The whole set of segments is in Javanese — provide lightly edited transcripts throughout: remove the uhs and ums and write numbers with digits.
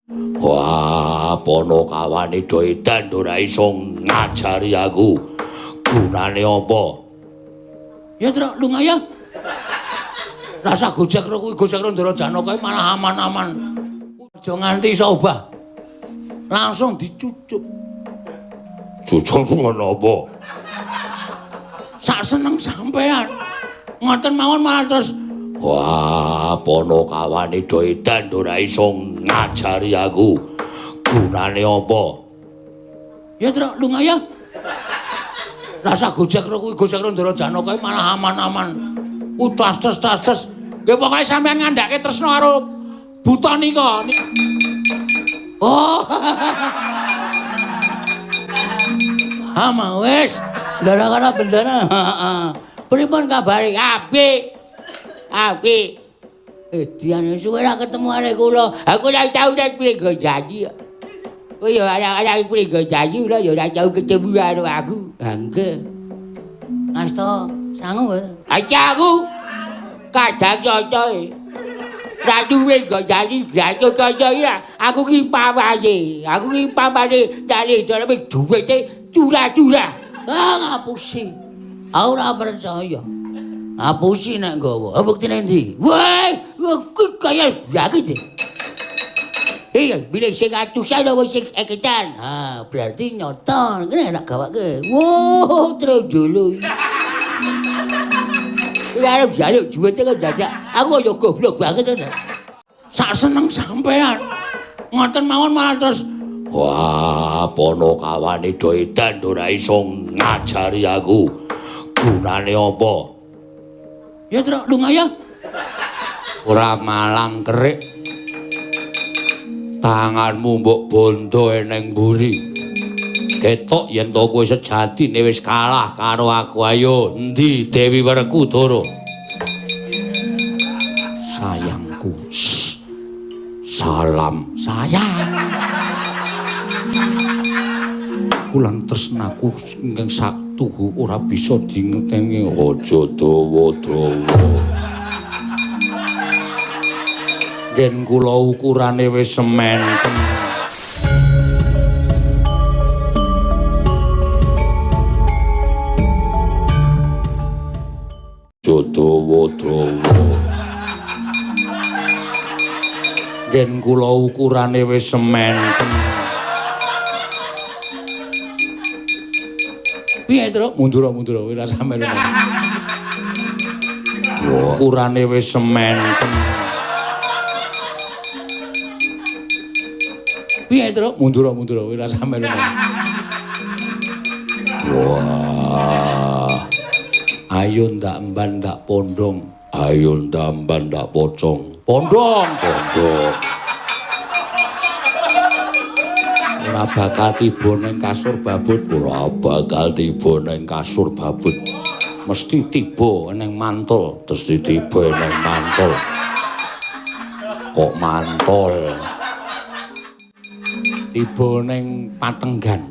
Wah, Ponokawane do edan ora iso ngajari aku. Gunane apa? Ya Truk, lunga ya. Rasa gojek ro kuwi gojek ro Ndara Janaka malah aman-aman. Aja nganti iso obah. Langsung dicucuk. Cucuk ngono apa? Sak seneng sampean. Ngoten mawon malah terus wah, Ponokawane do edan ora iso ngajari aku. Gunane apa? Ya Truk, lunga ya. Rasa gojek ro kuwi gojek ro Ndara Janaka malah aman-aman. Tas-tas. Nggih pokoke sampean ngandhake tresna karo buta nika. Oh. Ama wis, ndara kana bendana. Heeh. Pripun kabare? Apik. Diane suwe ra ketemu arek kula. Aku ora tau nek prenggo janji. Kowe ya arek prenggo janji ora ya ora tau ketemu karo aku. Ha nggih. Asta sangu. Aja aku kadang cocoe. Ra duwe nggo janji gaco cocoe ya. Aku ki pamane. Dale dhewe duwite curah-curah. Ngapusi. Ora percaya. Ngapusi nek nggawa. Buktine ndi? Wah, kuwi kaya biake. Iya, bilih sing atusan apa sing eketan. Ha, berarti nyata. Kene nak gawake. Wow, terus dulu. Iki arep jaluk duwite kok dadak. Aku kaya goblok banget to. Sak seneng sampean. Ngoten mawon malah terus wah, Ponokawane do edan ora iso ngajari aku. Gunane apa? Ya Truk, lunga ya. Ora malang kerik. Tanganmu mbok bondo eneng mburi. Ketok yen to kowe sejatine wis kalah karo aku. Ayo, endi Dewi Werkudara? Sayangku. Salam sayang. Kulang tresnaku ingkang saktuhu ora bisa dingeteni. Aja dawa-dawa. Yen kula ukurane wis sementen. Dawa-dawa. Yen kula ukurane wis sementen. Piye, Truk? Mundur ora sampe lho. Ukurane wis sementen. Piye, Truk? Mundur ora sampe lho. Wah. Ayo ndak mban ndak pondong. Ayo ndak mban ndak pocong. Pondong. Ora bakal tiba ning kasur babut. Mesti tiba ning mantul, terus ditiba ning mantul. Kok mantul? Tiba ning patenggan.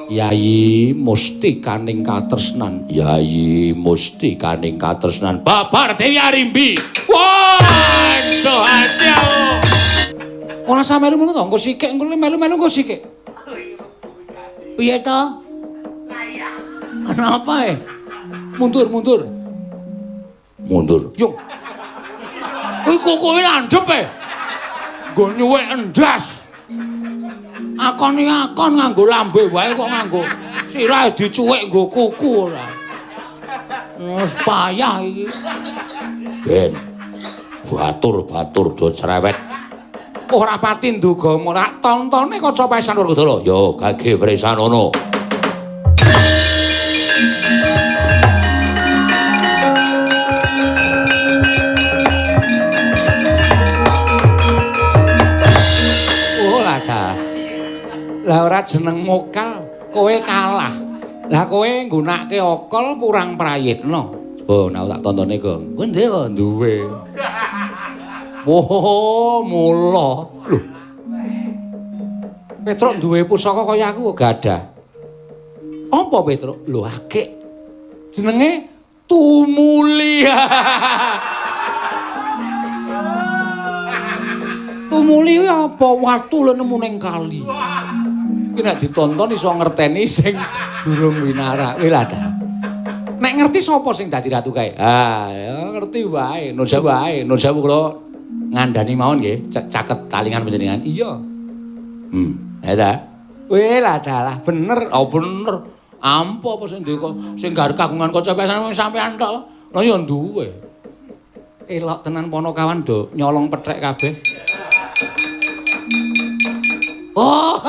Yayi musti kaning katresnan. Babar Dewi Arimbi. Waduh ati. Ora sampe melu to, engko sikik engko melu-melu engko sikik. Piye to? Kenapa Mundur. Yo. Kuwi kokoe landhep Nggo nyuwek endas. Akon nganggo lambe wae kok nganggo sirahe dicuwek nggo kuku ora. Wis payah iki. Ben. Batur do cerewet. Ora pati nduga ora tontone kaca pesan Werkudara. Yo gage Wresanono. Lah ora jeneng mokal, kowe kalah. Lah kowe nggunakake okol kurang prayitna. Oh, nek tak tontone kok. Kowe ndhe kok duwe. Oh, mula. Lho. Petruk duwe pusaka kaya aku kok gadah. Apa Petruk? Lho akeh. Jenenge Tumuli. Tumuli kuwi apa? Watu lho nemu ning kali. Iki nek ditonton iso ngerteni sing durung winara. Kuwi lha nek ngerti sapa sing dadi ratu kae? Ya ngerti wae. Nun sewu kula ngandani mawon nggih, caket talingan panjenengan. Iya. Ya ta. Weh lah dalah bener. Oh bener. Ampo apa sing sing gar kagungan kaca pesan sampean tok. Lah ya duwe. Elok tenan ponokawan do nyolong pethek kabeh. Oh.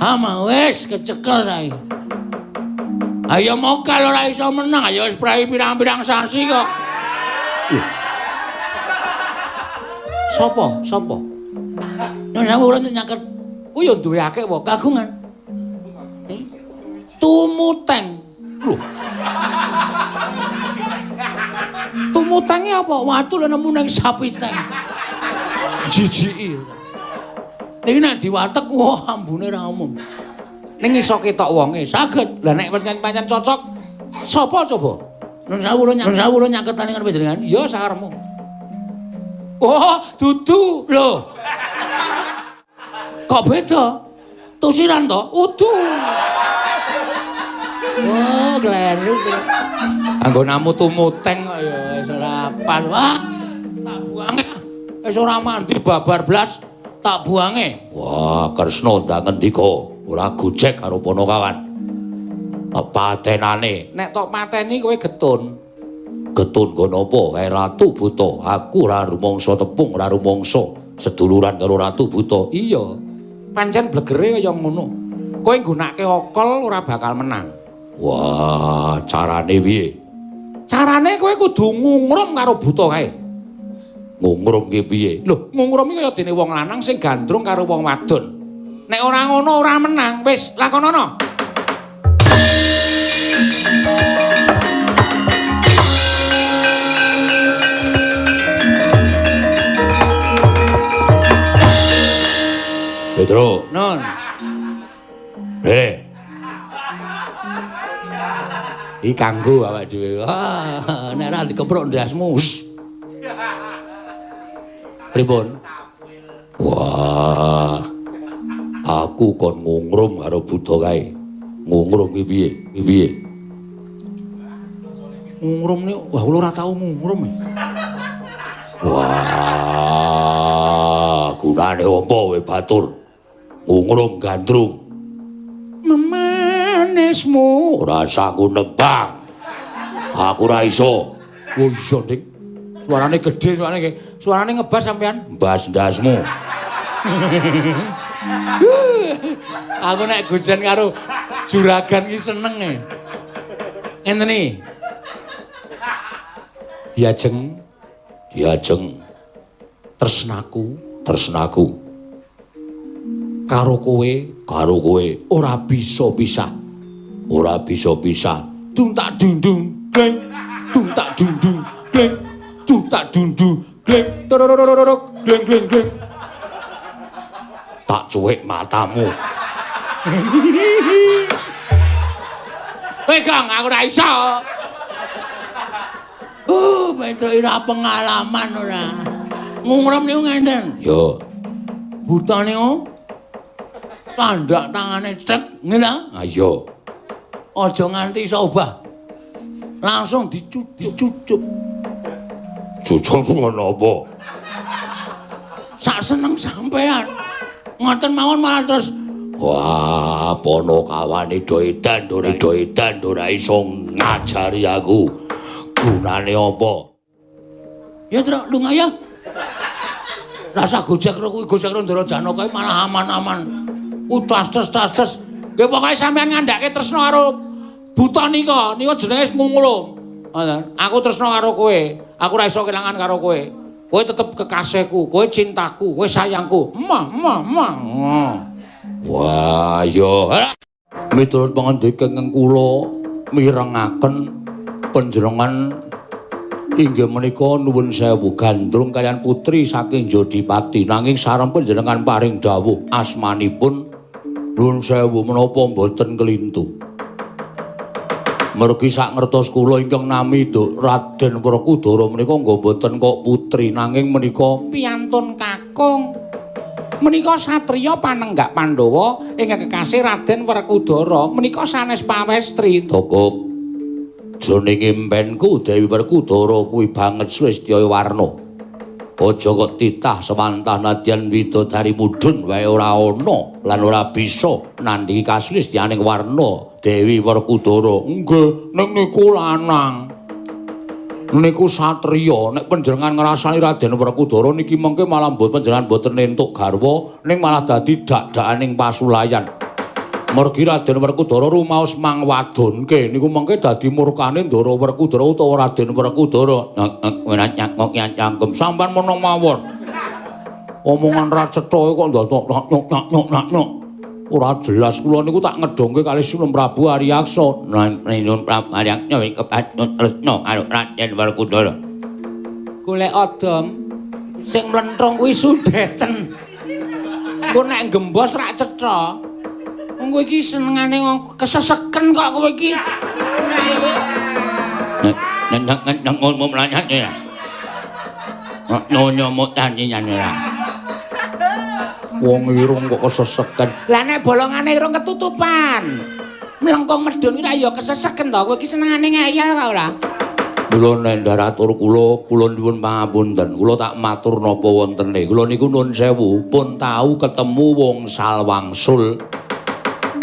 Ama wis kecekel ta iki. Ayo mokal ora iso menang, ayo wis prai pirang-pirang sasi kok. Sopo? Nona ora nyaket. Ku yo duwe akeh wae kagungan. Tumuteng. Lho. Tumutenge apa? Watu lho nemu ning sapiteng. Jijiki. Niki nek diwatek wah ambune ra umum. Ning iso ketok wonge saged. Lah nek pancen cocok sapa coba? Nun sawulo nyaketane kan panjenengan. Ya sakarepmu. Oh, dudu. Lho. Kok beda? Tusiran to? Udu. Oh, kleru. Anggo namu tumuteng kok ya wis ora pas. Wah, tak buange. Wis ora mandi babar blas, tak buange. Wah, Kresna ndak ngendika. Ora gojek karo Ponokawan. Patenane, nek tok mateni kowe getun. Getun nggo napa kae Ratu Buta? Aku ora rumangsa tepung, ora rumangsa seduluran karo Ratu Buta. Iya. Pancen blegere kaya ngono. Kowe nggunakake okol ora bakal menang. Wah, carane piye? Carane kowe kudu ngungrum karo Buta kae. Ngungrum ki piye? Lho, ngungrum iki kaya dene wong lanang sing gandrung karo wong wadon. Nek ora ngono ora menang. Wis, lakonono. Pedro, non. Iki kanggo awake dhewe. Wah, nek ora dikepruk ndasmu. Pripun? Wah. Aku kon ngungrum karo Buta kae. Ngungrum ki piye? Piye? Ngungrum ni, wah kula ora tau ngungrum. Wah, gunane apa we batur? Ngungrum gandrung. Memanismu ora saku nembang. Aku ora iso. Oh iso, Dik. Suarane gedhe, suarane ngebas sampean. Mbas ndasmu. Aku nek gojen karo juragan ki seneng e. Ngenten iki. Diajeng tresnaku. Karo kowe ora bisa pisah. Dung tak dundung gleng, dung tak dundung gleng, dung tak dundung gleng, tororororok gleng. Tak cuek matamu. Pegang aku ora iso. Petro ora pengalaman ora. Ngungrum niku ngenten. Yo. Buta niku tandak tangane cek ngene. Ayo. Aja nganti iso obah. Langsung dicucuk. Cucuk ngono apa? Sak seneng sampean. Ngoten mawon malah terus wah Ponokawan do edan ora iso ngajari aku gunane apa ya Truk lunga ya rasa gojek kuwi gojek Ndara Janaka malah aman-aman tas nggih pokoke sampean ngandhake tresna karo Buta nika jenenge ngungulum aku tresna karo kowe aku ora iso kelangan karo kowe. Kowe tetep kekasihku, kowe cintaku, kowe sayangku. Emah. Wah, yo. Miturut pangandikan kula mirengaken panjenengan inggih menika nuwun sewu gandrung kaliyan putri saking Jodipati nanging sareng panjenengan paring dawuh asmanipun nuwun sewu menapa mboten kelintu. Mergi sak ngertos kula ingkang nami Raden Werkudara menika nggo boten kok putri nanging menika piyantun kakung. Menika satriya panenggak Pandhawa ingkang kekasih Raden Werkudara menika sanes pawestri. Tokok jroning impenku Dewi Werkudara kuwi banget Swistya Warna. Aja kok titah sewantah nadyan widodari mudhun wae ora ana lan ora bisa nandhingi kasulistyaning Warna Dewi Werkudara. Nggih, nek niku lanang. Niku satriya, nek panjenengan ngrasani Raden Werkudara niki mengke malah panjenengan boten entuk garwa ning malah dadi dak-dakaning pasulayan. Mergi Raden Werkudara rumaos mangwadonke niku mengke dadi murkane Ndara Werkudara utawa Raden Werkudara. Nyakok nyangkem sampean menawa mawon. Omongan ra cetha kok ndadok nyok. Ora jelas kula niku tak ngedhongke kali Sunan Prabu Aryaksa. Nyun Prabu Aryaksa kepatut tresna karo Raden Werkudara. Golek adom sing mlentrung kuwi sundeten. Engko nek gembos ra cetha. Wong kowe iki senengane keseseken kok kowe iki. Nang ngomong lanyat ya. Nyonya mutani nyanyera. Wong irung kok keseseken. Lah nek bolongane irung ketutupan. Mlengkung medhun iki ra ya keseseken to. Kowe iki senengane ngeyel ta ora? Kula nendharatur kula nyuwun pangapunten. Kula tak matur napa wontene. Kula niku nuwun sewu pun tau ketemu wong salwangsul.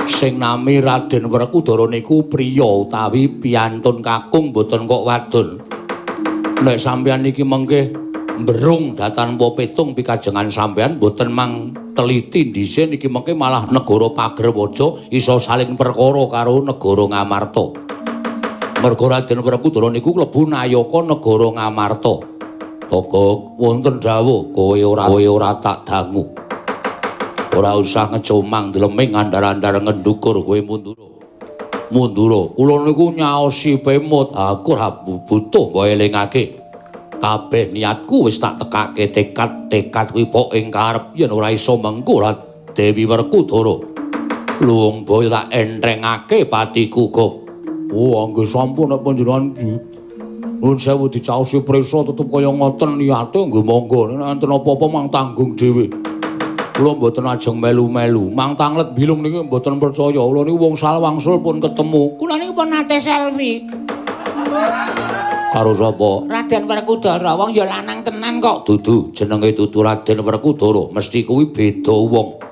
Sing nami Raden Werkudara niku priya utawi piyantun kakung boten kok wadon. Nek sampeyan niki mengke mberung datan petung pikajengan sampeyan boten mang teliti dhisik niki mengke malah negara Pagerwaja iso saling perkara karo negara Ngamarta. Merga Raden Werkudara niku klebu nayaka negara Ngamarta. Togok wonten dawuh kowe ora tak dangu. Ora usah ngecomang dileming andar-andar ngendukur kowe mundura. Kula niku nyaosi pemut aku ora butuh mbok elingake. Kabeh niatku wis tak tekake tekad kuwi pok ing karep yen ora iso mengko Dewi Werkudara. Luwung boyo tak entrengake patiku kok. Oh, angge sampun nek panjenengan nuwun sewu dicaosi prisa tetep kaya ngoten niate nggih monggo nek enten apa-apa mang tanggung dhewe. Kula mboten ajeng melu-melu. Mang Tanglet bilung niki mboten percaya. Kula niku wong salwangsul pun ketemu. Kula niku pun nate selfie. Karo sapa? Raden Werkudara. Wong ya lanang tenan kok. Dudu, jenenge dudu Raden Werkudara. Mesti kuwi beda wong.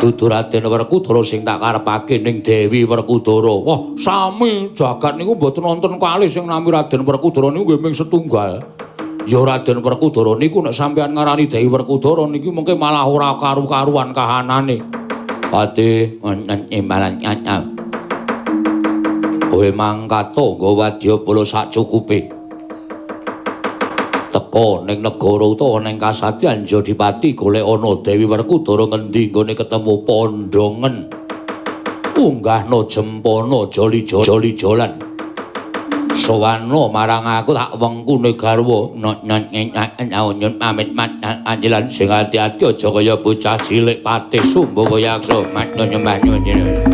Dudu Raden Werkudara sing tak karepake ning Dewi Werkudara. Wah, sami jagat niku mboten wonten kalih sing nami Raden Werkudara niku nggih mung setunggal. Ya Raden Werkudara niku nek sampeyan ngarani Dewi Werkudara niki mengke malah ora karu-karuan kahanane. Pati malan nyata. Kowe mangkato nggo wadyabala sacukupe. Teka ning negara utawa ning kasadyan Jodipati golek ana Dewi Werkudara ngendi nggone ketemu pondongen. Unggahno jempana joli-jolan. Sowana marang aku tak wengkune garwa nyun pamit mat anjelan sing ati-ati aja kaya bocah cilik patih sumbuh kaya aksa mat nyembah nyuwun jenengan.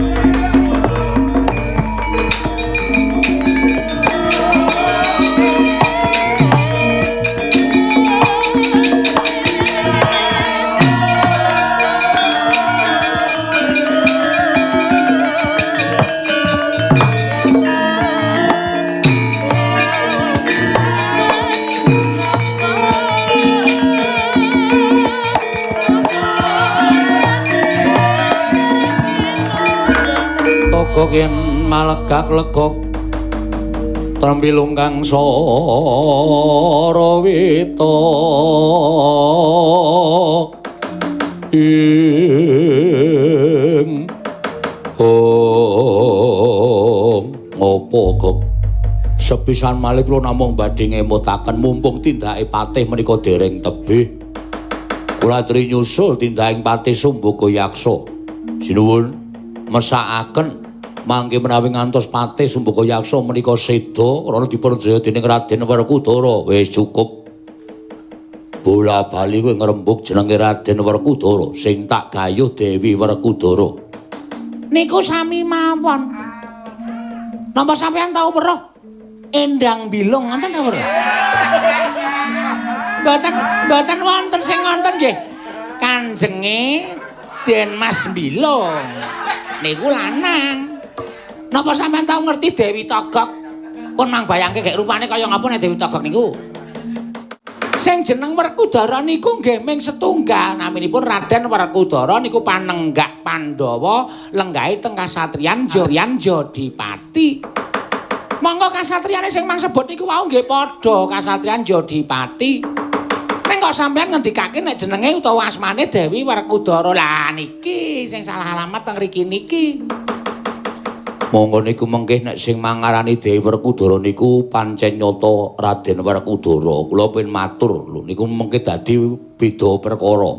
Kok yen malegak legok trembilung kang sarawita ing ngopo kok sepisan malih kula namung badhe ngemutaken mumpung tindake patih menika dereng tebih kula aturi nyusul tindaking patih Sumbagayaksa sinuwun mesakaken mangke menawi ngantos patih Sumbagayaksa menika seda ora dipunjaya dening Raden Werkudara wis cukup. Bola-bali kowe ngrembug jenenge Raden Werkudara sing tak gayuh Dewi Werkudara. Niku sami mawon. Napa sampean tau weruh Endang Bilung ngoten ta weruh? Mboten wonten sing ngonten nggih. Kanjenge Den Mas Bilung. Niku lanang. Napa sampean tau ngerti Dewi Togog? Pun mang bayangke gek rupane kaya ngapa nek Dewi Togog niku? Sing jeneng Werkudara niku nggih ming setunggal. Naminipun Raden Werkudara niku panenggak Pandhawa lenggahe teng kasatriyan Jodipati. Monggo kasatriyane sing mangsebut niku wau nggih padha kasatriyan Jodipati. Ning kok sampean ngendikake nek jenenge utawa asmane Dewi Werkudara. Lah niki sing salah alamat teng mriki niki. Monggo niku mengke nek sing mangarani Dewi Werkudara niku pancen nyata Raden Werkudara. Kula pun matur lho niku mengke dadi beda perkara.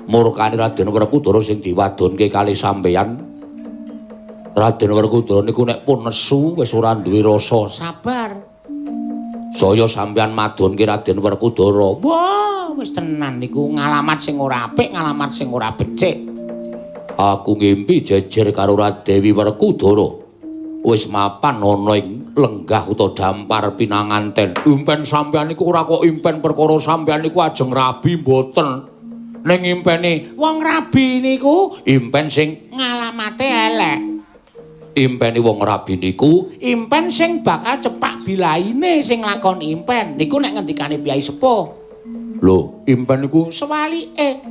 Murkane Raden Werkudara sing diwadonke kali sampeyan. Raden Werkudara niku nek pun nesu wis ora duwe rasa sabar. Saya sampeyan madonke Raden Werkudara. Wah, wis tenan niku ngalamat sing ora apik, ngalamat sing ora becik. Aku ngimpi jejer karo Radewi Werkudara. Wis mapan ana ing lenggah utawa dampar pinanganten. Impen sampeyan niku ora kok impen perkara sampeyan niku ajeng rabi mboten. Ning impene wong rabi niku impen sing ngalamate elek. Impene wong rabi niku impen sing bakal cepak bilaine sing lakoni impen. Niku nek ngendikane Piyai Sepuh. Lho, impen niku sewalike.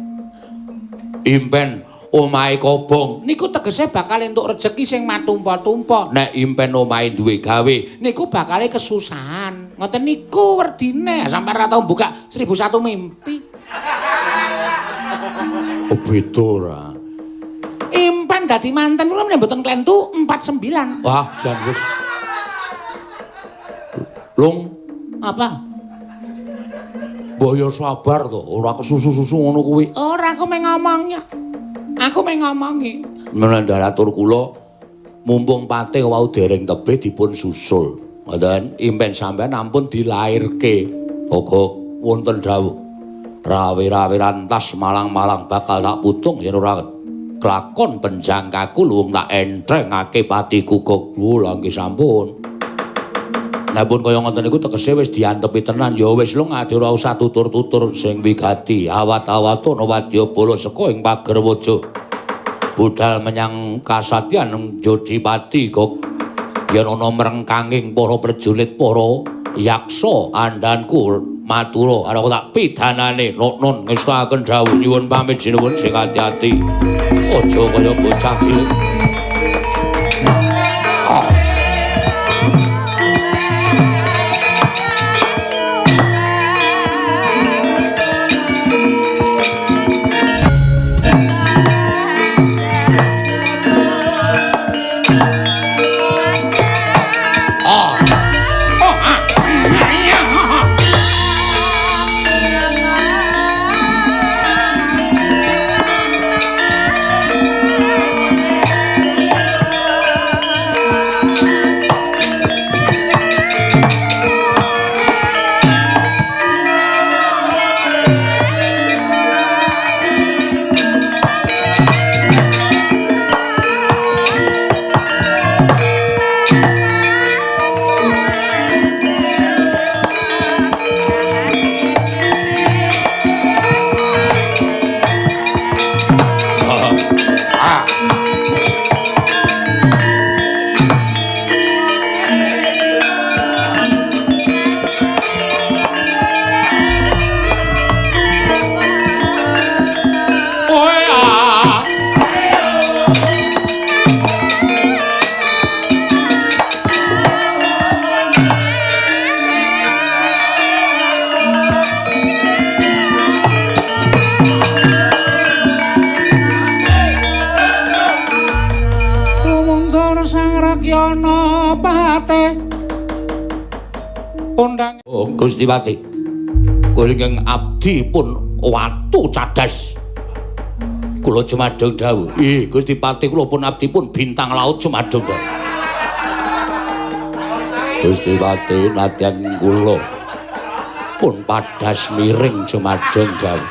Impen omahe kobong niku tegese bakal entuk rejeki sing matumpa-tumpa. Nek impen omahe duwe gawe niku bakale kesusahan. Ngoten niku werdine. Sampe ora tau buka 1001 mimpi. Oh, beda ora. Impen dadi manten kula mboten klentu 49. Wah, jan wis. Lung, apa? Mbok yo sabar to, ora kesusu-susu ngono kuwi. Ora aku meng ngomongnya. Aku meng ngomongi. Menandaratur kula mumpung patih wau dereng tebih dipun susul. Ngoten, impen sampean ampun dilairke. Uga wonten dawuh. Rawe-rawe rantas malang-malang bakal tak putung yen ora kelakon penjangkaku luwung tak entrengake patiku kok. Lha nggih sampun. Lah pun kaya ngoten niku tegese wis diantepi tenan ya wis lho ngade ora usah tutur-tutur sing wigati awat-awatono wadyabala saka ing pager waja budal menyang kasatyan Jodipati kok yen ana mrengkanging para prajurit para yaksa andhanku matura arep tak pidanane non ngestakaken dawuh nyuwun pamit sinuwun sing ati-ati aja kaya bocah cilik. Gusti Pati, kula ingkang abdi pun watu cadas. Kula jumadhong dawuh. Ih, Gusti Pati kula pun abdi pun bintang laut jumadhong dawuh. Gusti Pati nadyan kula pun padas miring jumadhong dawuh.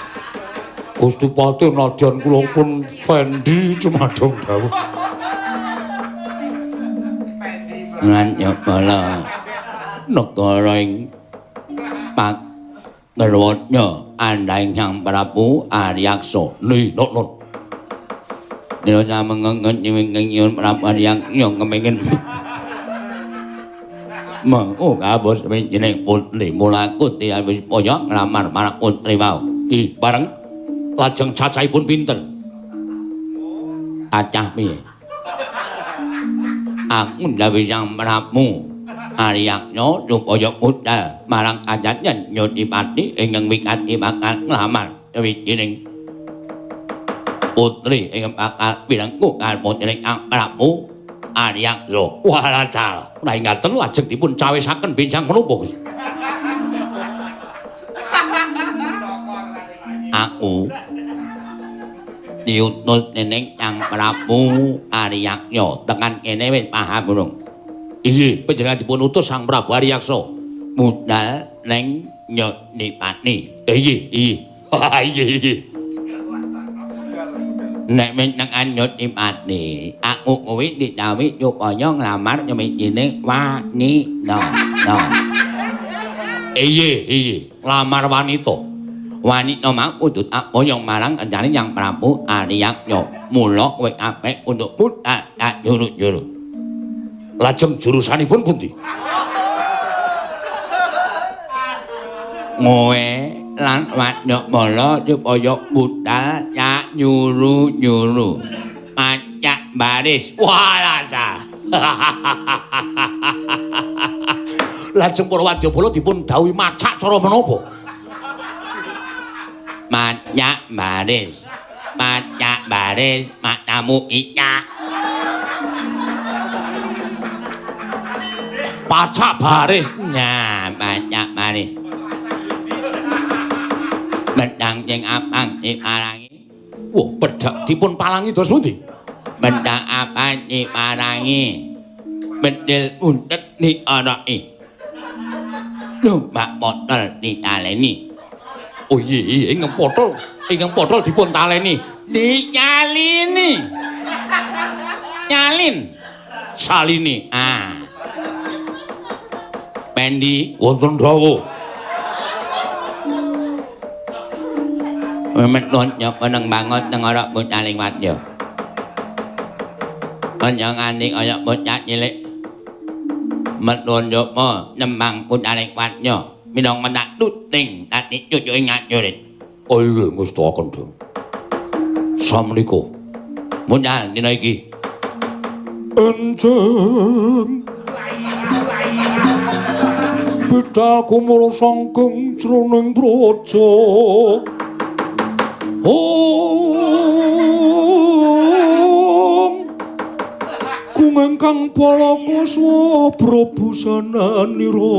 Gusti Pati nadyan kula pun fendi jumadhong dawuh. lan nyepala negara ing Ngerwanya andhaing Hyang Prabu Aryaksa. Non. Nira mengengen nyuwing Prabu Aryaksa kepengin mengko kabos jeneng putri Mulakuti wis poyo nglamar marang putri mau. Bareng lajeng cacahipun pinten? Acah piye? Aku ndhawuhi Hyang Prabu Aryaksa supaya budal marang kajayan Nyodipati ingkang wigati bakal nglamar wijining putri ingkang bakal pirengku kalih dening Prabu Aryaksa. Waladal, menawi ngaten lajeng dipun cawisaken benjang menapa? Aku diutus dening Hyang Prabu Aryaksa tekan kene wis paham urung? Iya, panjenengan dipun utus Sang Prabu Aryaksa budal ning Nyodipati. Iya. Nek menyang Nyodipati, aku kuwi didhawuhi supaya nglamar wijining wanita. Iya, nglamar wanita. Wanita mau kudu apoyong marang kanjane Hyang Prabu Aryaksa. Mula kowe apik untuk budal tak juru-juru. Lajeng jurusanipun pundi? Ngoe lan Wadyabala supaya budal cak nyuru-nyuru. Macak baris. Walah. Lajeng para Wadyabala dipun dawuhi macak cara menapa? Macak baris, matamu icak. Pacak baris. Nah, pacak baris. Bendang sing apang diparangi. Wah, pedhak dipun palangi dos pundi? Bendang apang diparangi. Bedil untet diaraki. Numpak botol ditaleni. Oh iya, ingkang botol dipun taleni. Dinyalini. Nyalin. Salini. Pendi wonten dawuh. Memetun peneng banget nengara pucaling wadya. Panjenenganing kaya bocah cilik. Metun jopo nembang pucaling wadya. Minangka tak tuting dadi cucuke ngajurit. Oh iya, ngestaken dong. Samenika. Muncal dina iki. Enjing Bidal kumula sangking jroning praja. Kung ingkang palakuswa prabusananira.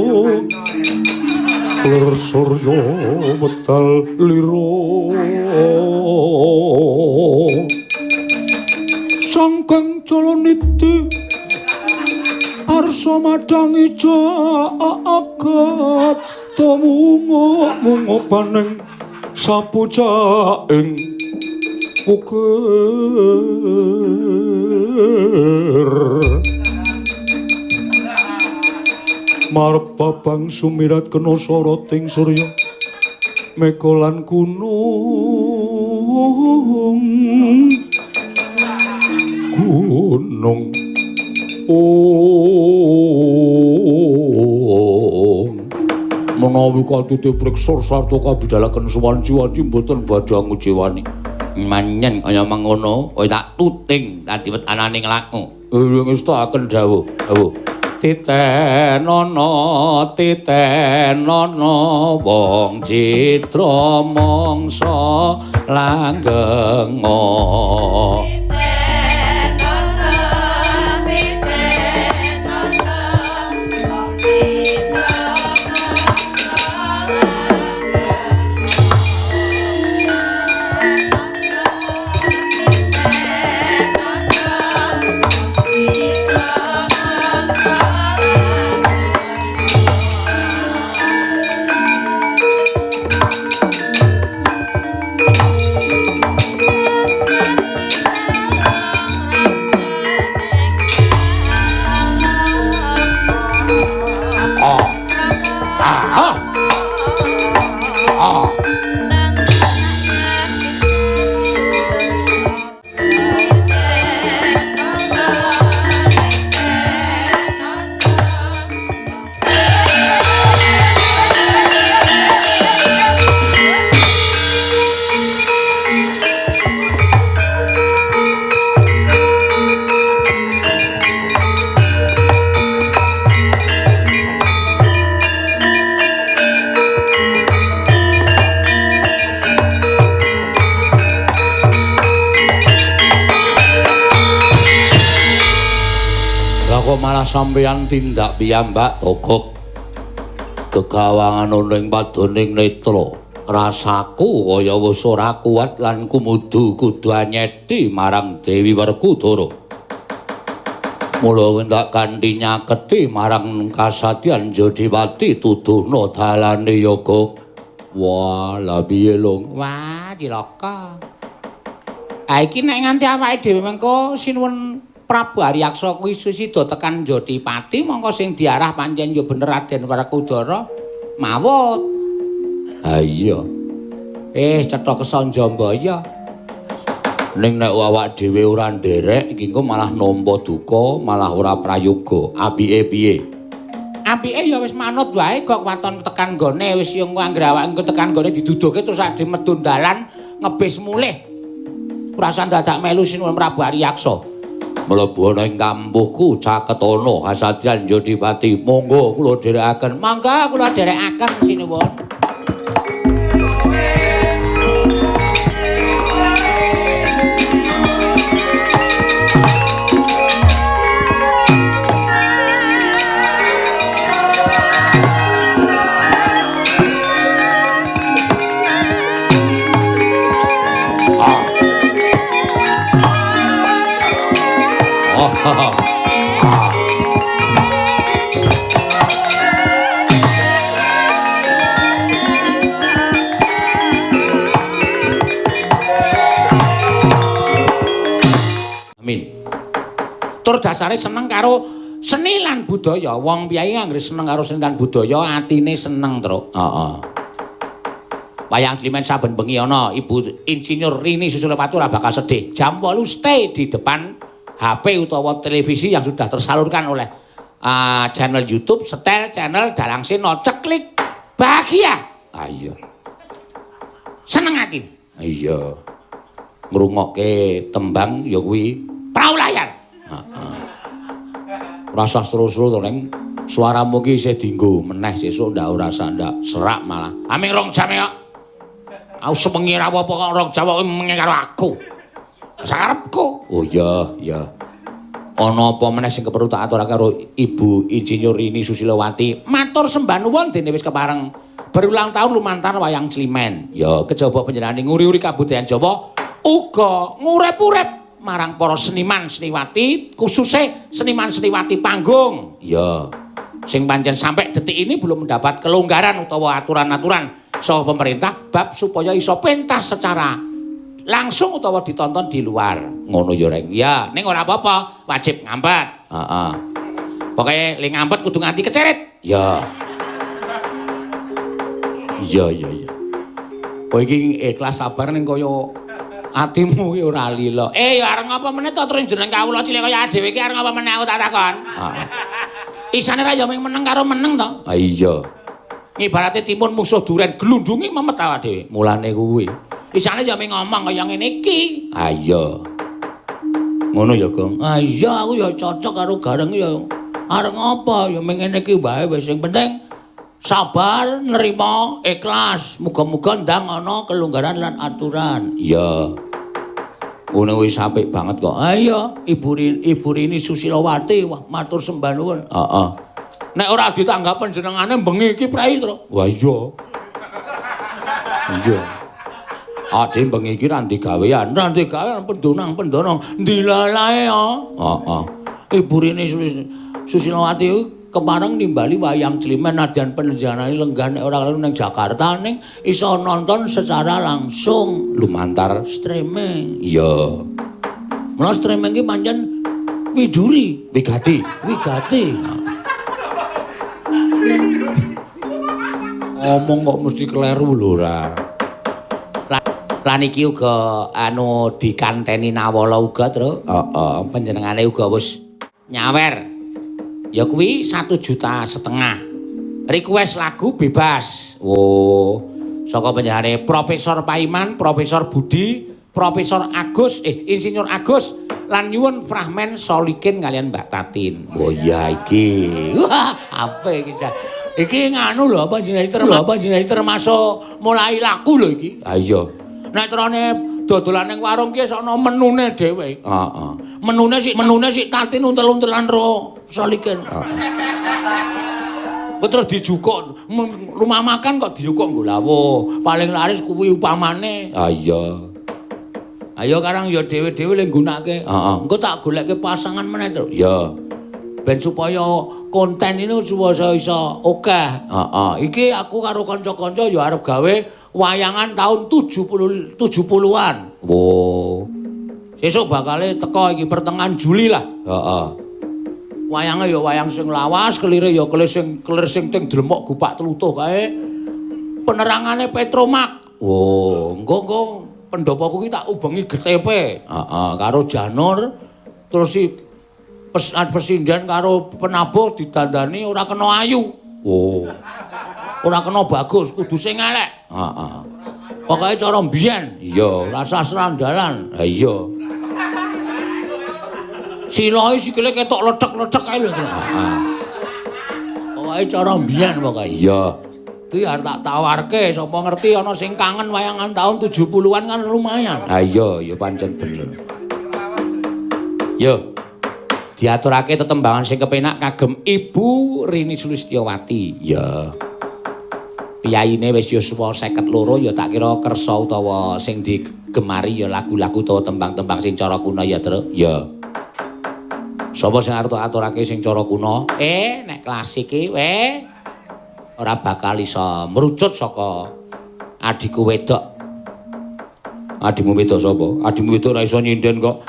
Lir surya wedal lira. Sangking Jalaniti arsa madangi jagat mungo paning sapucaing ukir marep babang sumirat kena soroting surya mega lan gunung menawi katute priksa sarta kabidalaken suwan-suwanci mboten badhe ngujiwani manyen kaya mangono kowe tak tuting dadi wetananing laku ngestaken dawuh titenono wong citra mangsa langgenga kok malah sampeyan tindak piyambak togok kegawangan ning padoning netra. Rasaku kaya wis ora kuat lan kudu anyeti marang Dewi Werkudara. Mula ndak kanthi nyaketi marang kasadyan Jodiwati tuduhna dalane yoga. Wah, la piye lho? Wah, Cilaka. Ha iki nek nganti awake dhewe mengko sinuwun Prabu Haryaksa kuwi sida tekan Jodipati mongko sing diarah pancen ya bener Raden Werkudara mawut. Ha iya. Cetha Kesanjambaya. Ning nek awak dhewe ora nderek iki engko malah nampa duka, malah ora prayoga. Apike piye? Apike ya wis manut wae kok waton tekan gone wis yo engko anggere awake engko tekan gone diduduhke terus ade medun dalan ngebis mulih. Ora usah dadak melu sinuwun Prabu Haryaksa. Mlebu ana ing kampuhku Caketana Kasadyan Jodipati. Monggo kula dherekaken. Mangga kula dherekaken sinuwun. Amin. Tur dasare seneng karo seni lan budaya. Wong piyai anggere seneng karo seni lan budaya, atine seneng, Truk. Heeh. Wayang Klimen saben bengi ana Ibu Insinyur Rini Susilowati ora bakal sedih. Jam 8 stay di depan HP utawa televisi yang sudah tersalurkan oleh channel YouTube, setel channel Dalang Sena, ceklik bahagia. Ayo. Seneng ati. Iya. Ngrungokke tembang ya kuwi Praulayan. heeh. Rasa seru-seru to Neng. Suaramu ki isih dienggo meneh sesuk ndak ora ndak serak malah. Aming rong jam kok. Aku semengi ra apa kok rong jam kok mengi karo aku. Sakarepku. Oh iya, iya. Ana apa meneh sing keperlu tak aturake karo Ibu Insinyur Rini Susilowati? Matur sembah nuwun dene wis kepareng berulang tahun lumantar wayang Klimen. Ya, Kejaba panjenengan nguri-uri kabudayan Jawa uga ngurip-urip marang para seniman seniwati, khususnya seniman seniwati panggung. ya. Sing pancen sampai detik ini belum mendapat kelonggaran utawa aturan-aturan saha pemerintah bab supaya iso pentas secara langsung utawa ditonton di luar. Ngono ya, Reng. Ya, ning ora apa-apa, wajib ngampet. Heeh. Pokoke ling ngampet kudu nganti kecerit. Ya. Iya, iya, iya. Kowe iki ikhlas sabar ning kaya atimu ki ora lila. Ya arep ngapa meneh to terus jeneng kawula cilik kaya dhewe iki arep ngapa meneh aku tak takon. Heeh. Isane ra ya ming meneng karo meneng to. Ah iya. Ibarate timun musuh duren glundungi memet awake dhewe. Mulane kuwi. Isane ya ming ngomong kaya ngene iki. Ah iya. Ngono ya, Gong. Ah iya aku ya cocok karo Gareng ya. Arep ngapa ya ming ngene iki wae wis sing penting sabar, nerima, ikhlas. Muga-muga ndang ana kelonggaran lan aturan. Iya. Ngono wis apik banget kok. Ah iya, Ibu Rini Susilowati, wah matur sembah nuwun. Heeh. Nek ora ditanggap panjenengane bengi iki prei, Tru. Wah iya. Iya. Ade bengi iki ra digawean. Nanti gawe pendonang-pendonang dilalae ya. Heeh. Ibu Rini Susilowati kemareng nimbali wayang Klimen nadyan penjenengane lenggah nek ora keliru ning Jakarta ning iso nonton secara langsung Lumantar streaming. iya. Mula streaming ki pancen widuri, Wigati. wigati. Ngomong kok mesti kleru lho ra. Lan iki uga anu dikanteni Nawala uga, Tru. Heeh. Panjenengane uga wis nyawer. Ya kuwi 1,5 juta. Request lagu bebas. Oh, Saka panjenengane Profesor Paiman, Profesor Budi, Profesor Agus, Insinyur Agus lan nyuwun fragmen Solikin kalian Mbak Tatin. oh iya iki. Wah, apa iki? Iki nganu lho panjenengane termasuk mulai laku lho iki. Ah iya. Nek terane dodolan ning warung ki ana menune dhewe. Heeh. Menune sik Tatin untel-untelan ro solikin. Terus dijukuk rumah makan kok dijukuk nggo lawuh. Paling laris kuwi upamane. Ah iya. Ayo karang ya dhewe-dhewe le nggunakake. Heeh. Engko tak goleke pasangan meneh, Tru. Ya. Ben supaya konten ini supaya iso akeh. Heeh. Iki aku karo kanca-kanca ya arep gawe wayangan tahun 70-an. Wo. Sesuk bakale teko iki pertengahan Juli lah. Heeh. Wayange ya wayang sing lawas, kelire ya kelir sing ting dremok gupak tlutuh kae. Penerangane Petromak. Wo, engko pendopoku iki tak ubengi GTP. Heeh, karo Janur terus si presiden karo penabuh didandani ora kena ayu. Oh. Ora kena bagus, kudu sing elek. Heeh. Pokoke cara mbiyen, Iya, rasa srandalan. ha iya. Siloe sikile ketok lecek-lecek kae lho, Tru. Heeh. Pokoke cara mbiyen pokoke. Iya. Kuwi arep tak tawarke, sapa ngerti ana sing kangen wayangan tahun 70-an kan lumayan. Ha iya, ya pancen bener. Yo. Diaturake tetembangan sing kepenak kagem Ibu Rini Sulistyawati. Ya. Piyaine wis yo 52 ya tak kira kersa utawa sing digemari ya lagu-lagu utawa tembang-tembang sing cara kuno ya, Tru. Ya. Sapa sing arep aturake sing cara kuno? Nek klasik iki ora bakal iso merucut saka adikku wedok. Adikmu wedok sapa? Adikmu wedok ora iso nyinden kok.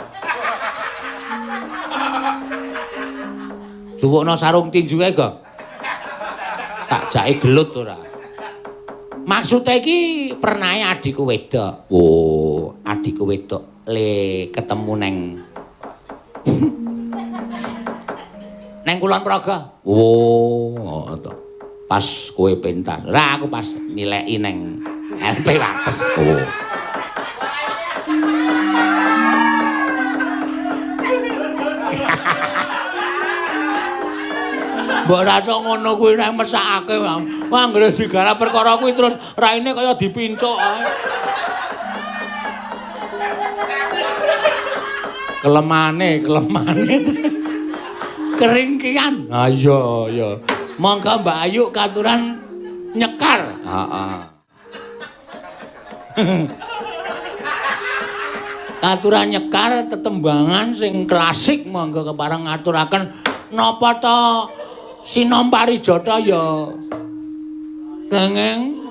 Suwukna sarung tinju kae kok. Tak jake gelut ora. Maksude iki pernahe adikku wedok. Oh, adikku wedok le ketemu neng neng Kulon Progo. Oh, to. Pas kowe pentas. Lah aku pas nileki neng LP Wates. Oh. Mbok rasa ngono kuwi nek mesakake wae. Anggere digarap perkara kuwi terus raine kaya dipincuk ae. Kelemane. Keringkian. Ha iya. Monggo Mbak Ayu katuran nyekar. Heeh. Katuran nyekar tetembangan sing klasik monggo kepareng ngaturaken napa to Sinompari Jata ya kenging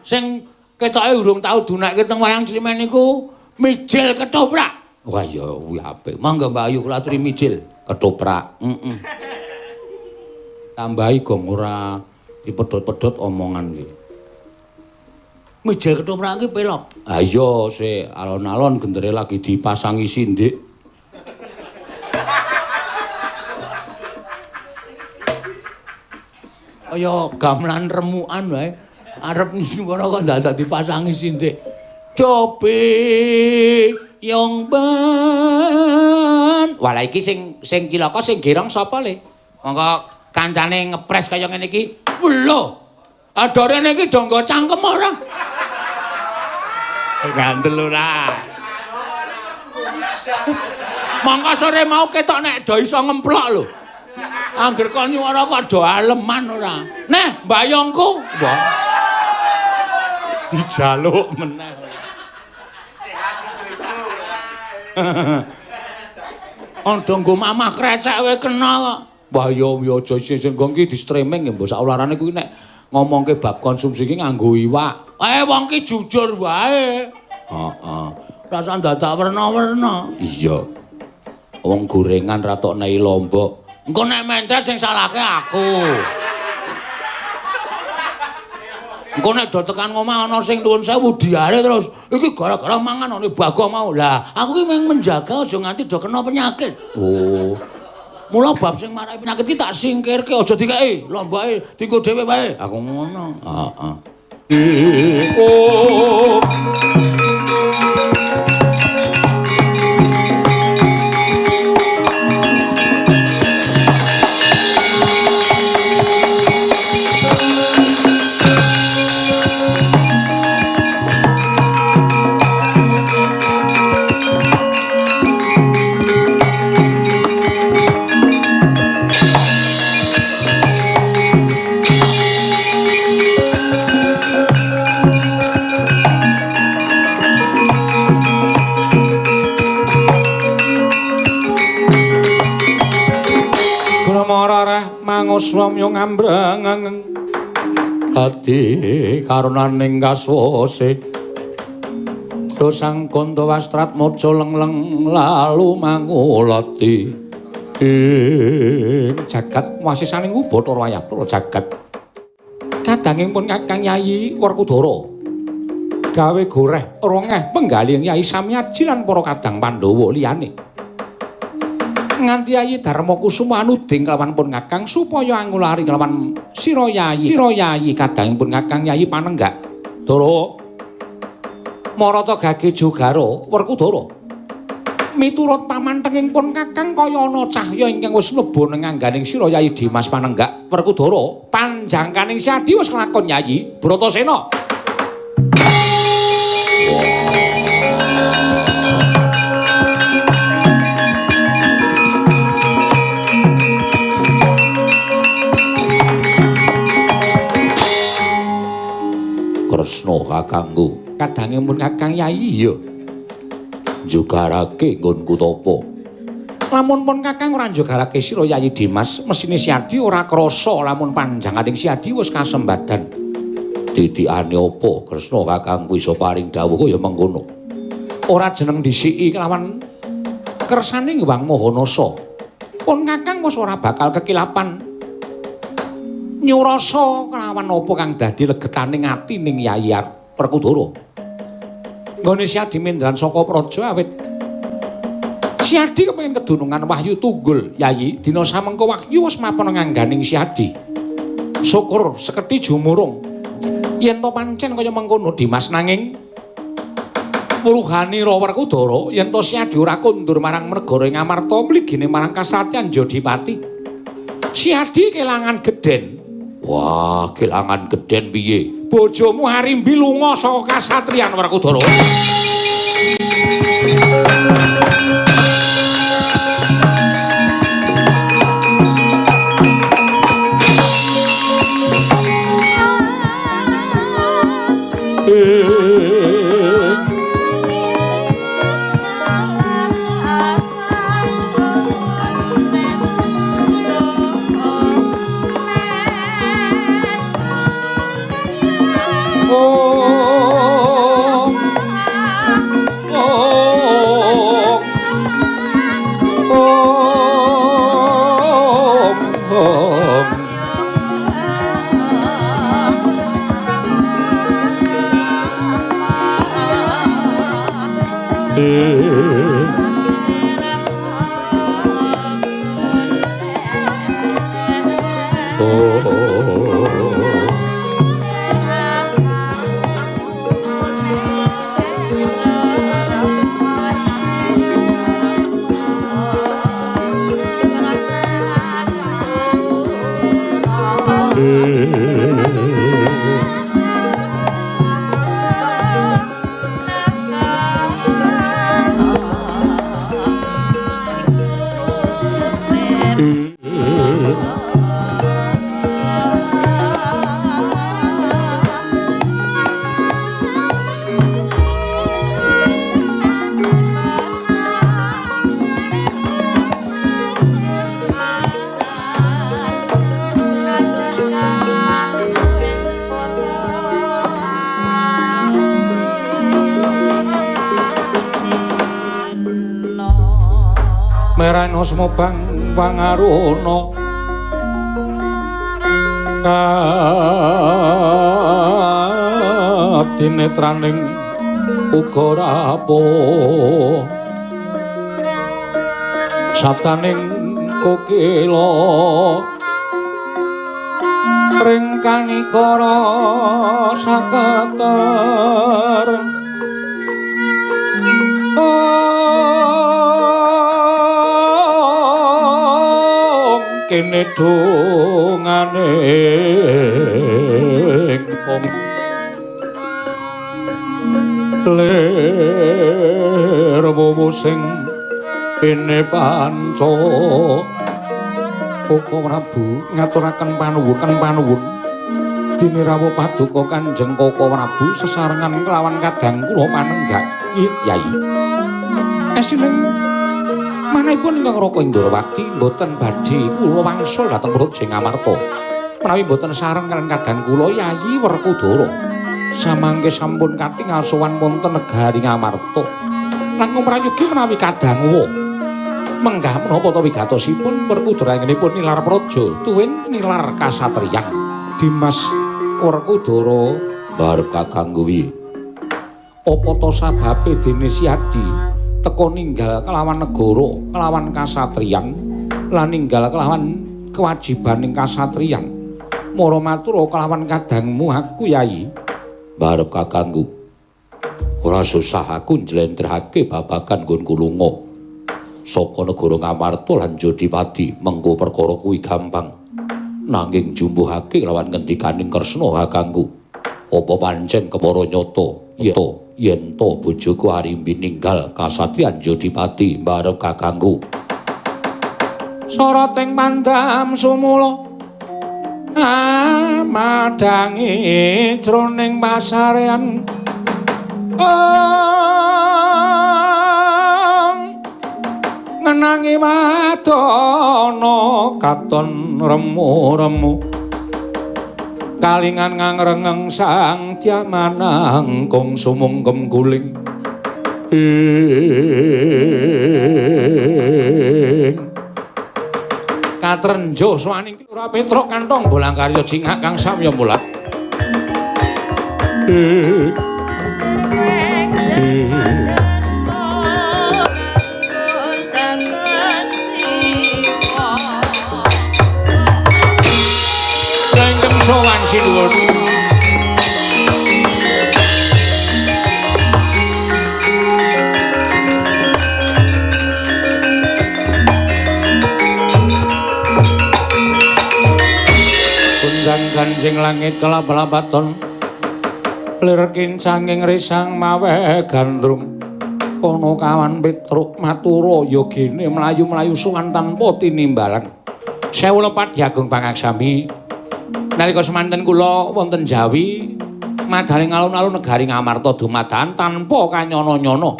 sing ketoke urung tau dunekke teng wayang Slimen niku mijil ketoprak. Wah ya kuwi apik. Monggo Mbak Ayu kula aturi mijil ketoprak. Tambahi gong ora dipedhot-pedhot omongan iki. Mijil ketoprak iki pelok. Ha iya sik alon-alon gendere lagi dipasangi sindik. Kaya gamelan remukan wae. Arep swara kok dadak dipasangi sindik. Cobi yang ban. Walah iki sing cilaka sing gerong sapa le? Monggo kancane ngepres kaya ngene iki. Lho. Adorene iki do nggo cangkem ora? Gandel ora. Monggo sore mau ketok nek do iso ngemplok lho. Angger kon nyuwara kok do aleman ora. Neh, mbayongku. Wah. Dijaluk meneh. Ondo nggo mamah krecek wae kena kok. Wah ya aja sing iki di streaming ya mbok sak ularane kuwi nek ngomongke bab konsumsi iki nganggo iwak. Wong ki jujur wae. Heeh. Rasa dadak werna-werna. Iya. Wong gorengan ra tok nei lombok. Engko nek mentres sing salahke aku. Engko nek do tekan omah ana sing nuwun sewu diare terus iki gara-gara mangan ana Bagong mau. Lah, aku ki mung menjaga aja nganti do kena penyakit. Oh. Mula bab sing marai penyakit ki tak singkirke aja dikeki. Lomboke dienggo dhewe wae. Aku ngono. Heeh. Oh. swamya ngambrang ati karunaning kaswase dosang kanda wastrat maca lengleng lalu mangulati jagat wasisaning Bathara Wayapura jagat kadangipun Kakang Yayi Werkudara gawe goreh rongeh penggalih Yayi Samyaji lan para kadang Pandhawa liyane nganti Yayi Darmakusuma anuding kelawan pun Kakang supaya angulari kelawan sira Yayi kadangipun Kakang Yayi Panenggak Dara Marata Gage Jogara Werkudara miturut pamantenging pun Kakang kaya ana cahya ingkang wis mlebu ning angganing sira Yayi Dimas Panenggak Werkudara panjangkaning Siadi wis kelakon Yayi Bratasena. Kresna kakangku kadangipun Kakang Yayi ya njogarake nggonku tapa lamun pun Kakang ora njogarake sira Yayi Dimas mesine Siadi ora krasa lamun panjanganing Siadi wis kasembadan didikane apa Kresna kakangku iso paring dawuh ya mengkono ora jeneng disiki kelawan kersaning Wang Mahanasa pun Kakang wis ora bakal kekilapan nyurasa kelawan apa kang dadi legetaning ati ning Yayi Werkudara. Nggone Siadi mindran saka praja awit Siadi kepengin kedunungan wahyu tunggul Yayi dina samengko wahyu wis mapan ngangganing Siadi. Syukur sekethi jumurung yen to pancen kaya mengkono Dimas nanging Wuluhanira Werkudara yen to Siadi ora kondur marang negara Ngamarta mligine marang kasatyan Jodipati. Siadi kelangan gedhen. Wah, kelangan gedhen piye? Bojomu Harimbi lunga saka kasatriyan Werkudara. Merana bang pangaruna katinetraning uga rapo sataning kokila ringkanikara sakatar kene dongane ler wowo sing pene panca Koko Prabu ngaturaken panuwun dene rawuh paduka Kanjeng Koko Prabu sesarengan kelawan kadang kula Panenggak Yayi esining Manahipun ingkang Raka Indrawati mboten badhe kula wangsul dhateng Praja Ngamarta. Menawi mboten sareng kaliyan kadang kula Yayi Werkudara. Samangke sampun katingal sowan wonten negari Ngamarta. Langkung prayogi menawi kadang menggah menapa ta wigatosipun Werkudara anggenipun nilar praja tuwin nilar kasatriyan. Dimas Werkudara barep Kakang kuwi. Apa ta sababe dene Siadi teka ninggal kelawan negara, kelawan kasatriyan lan ninggal kelawan kewajibaning kasatriyan. Mara matur kelawan kadangmu aku Yayi. Barep Kakangku. Ora susah aku njlentrehake babagan nggonku lunga saka negara Ngamarta lan Jodipati. Mengko perkara kuwi gampang. Nanging jumbuhake lawan ngendikaning Kresna Kakangku. Apa pancen kepara nyata yen to bojoku Arimbi ninggal kasatriyan Jodipati. Barep Kakangku. Soroting pandam sumula madangi jroning pasarean ngenangi wadana katon remu-remu kalingan ngangrengeng sang diamanang kong sumungkem guling katrenjo swaning Lurah Petruk kantong bolang karya jingak kang samya mulat. Langgeng sowan sinuwun. Ganjing langit kelap-lapaton lir kincanging risang mawe gandrung ana kawan Petruk matura yogine mlayu-mlayu suwan tanpa tinimbalan. Sewu lepat diagung pangaksami nalika semanten kula wonten Jawi madaling alun-alun negari Ngamarta dumadakan tanpa kanyana-nyana.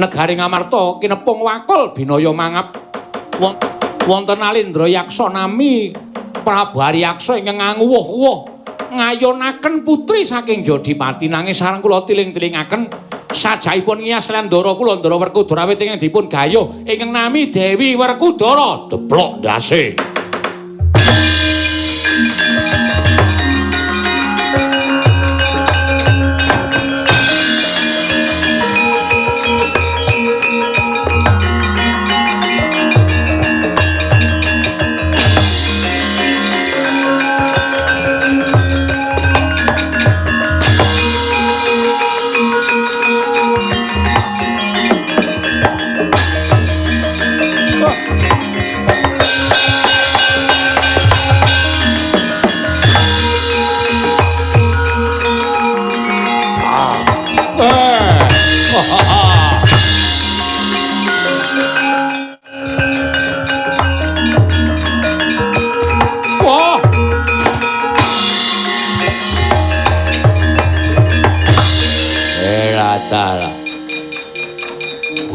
Negari Ngamarta kinepung wakul binaya mangap wonten Alindra Yaksa nami Prabu Aryaksa ingkang nganguwuh-uwuh ngayonaken putri saking Jodipati nanging sareng kula tiling-tilingaken sajaipun ngiyas kaliyan Ndara kula Ndara Werkudara awit ingkang dipun gayuh ingkang nami Dewi Werkudara. Deplok ndase.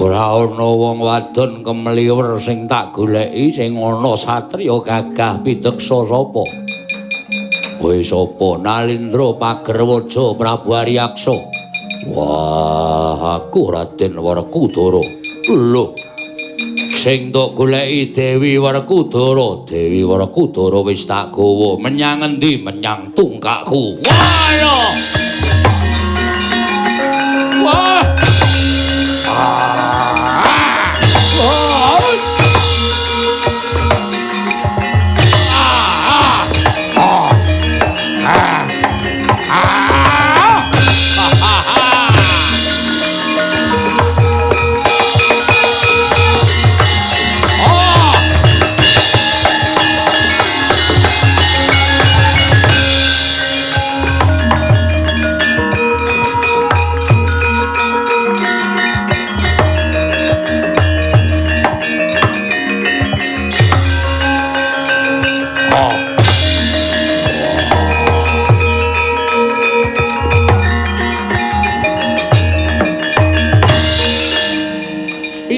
Ora ana wong wadon kemliwer sing tak goleki sing ana satriya gagah piteksa sapa? Kowe sapa? Nalindra Pagerwaja Prabu Aryaksa. Wah, aku Raden Werkudara. Lho. Sing tak goleki Dewi Werkudara. Dewi Werkudara wis tak gawa menyang endi? Menyang tungkakku. Wah, ya. Wah.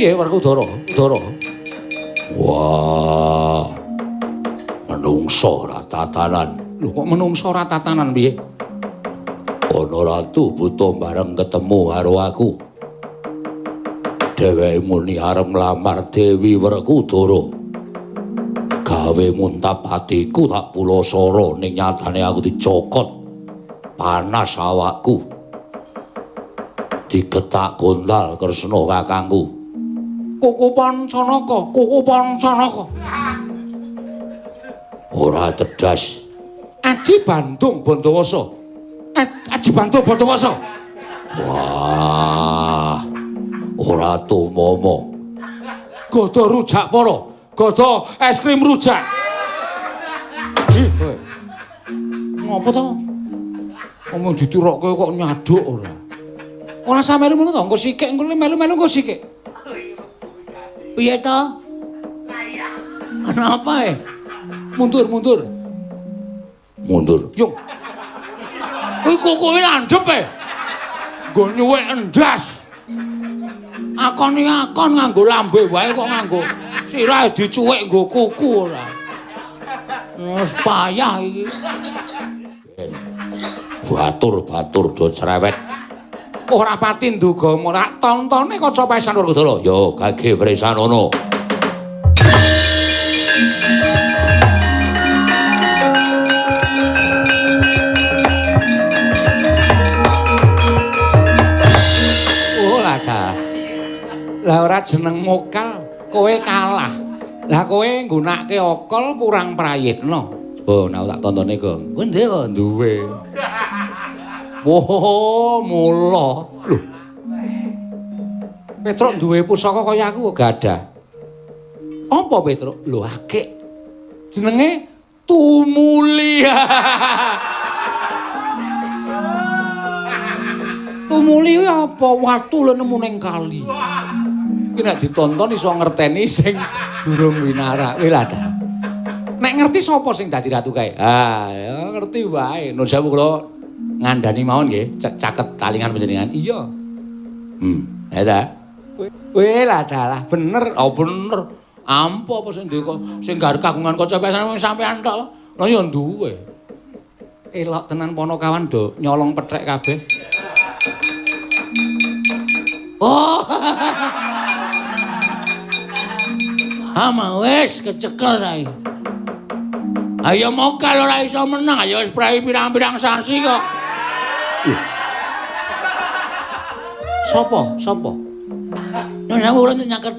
Werkudara, Dara. Wah. Menungso ora tatanan. Lho kok menungso ora tatanan piye? Ana ratu buta bareng ketemu karo aku. Dheweke muni arep nglamar Dewi Werkudara. Gawe muntap atiku tak pulasara ning nyatane aku dicokot. Panas awakku. Digetak gondal Kresna kakangku. Kukupan Sanaka. Ora cerdas. Aji Bandung Bandawasa. Aji Bandung Bandawasa. Wah. Ora tumomo. Gada rujak para, gada es krim rujak. Ngopo to? Omong diturokke kok nyaduk ora. Ora sampe melu to, engko sikik engko melu-melu engko sikik. Piye to? Kenapa Mundur. Mundur. Yung. Kuwi kukuke landhep Nggo nyuwek endas. Akon nganggo lambe wae kok nganggo sirah dicuwek nggo kuku ora. Wis payah iki. Batur do cerewet. Ora pati nduga ora tontone kaca pesan Werkudara. Yo kage Wresanono. Lah ora jeneng mokal, kowe kalah. Lah kowe nggunakake okol kurang prayitna. Oh, nek tak tontone, Gong. Kuwi ndek kok Duwe. Woh, mula. Lho. Petruk duwe pusaka kaya aku kok gadah. Apa Petruk? Lho akeh. Jenenge Tumuli. Tumuli kuwi apa? Watu lho nemu ning kali. Iki nek ditonton iso ngerteni sing durung winara. Kowe lah ta. Nek ngerti sapa sing dadi ratu kae? Ah, ya ngerti wae. Nun sewu kula ngandani mawon nggih, caket talingan panjenengan. Iya. Ya ta? Kowe lah dalah bener. Oh bener. Ampo apa sing ndek sing gar kagungan kaca pesan sampean tok. Lah ya duwe. Elok tenan Ponokawan do nyolong pethek kabeh. Oh. Ama wis kecekel ta iki. Ayo mokal ora iso menang, ayo wis prai pirang-pirang sasi kok. Sopo? Nang wulan nyaket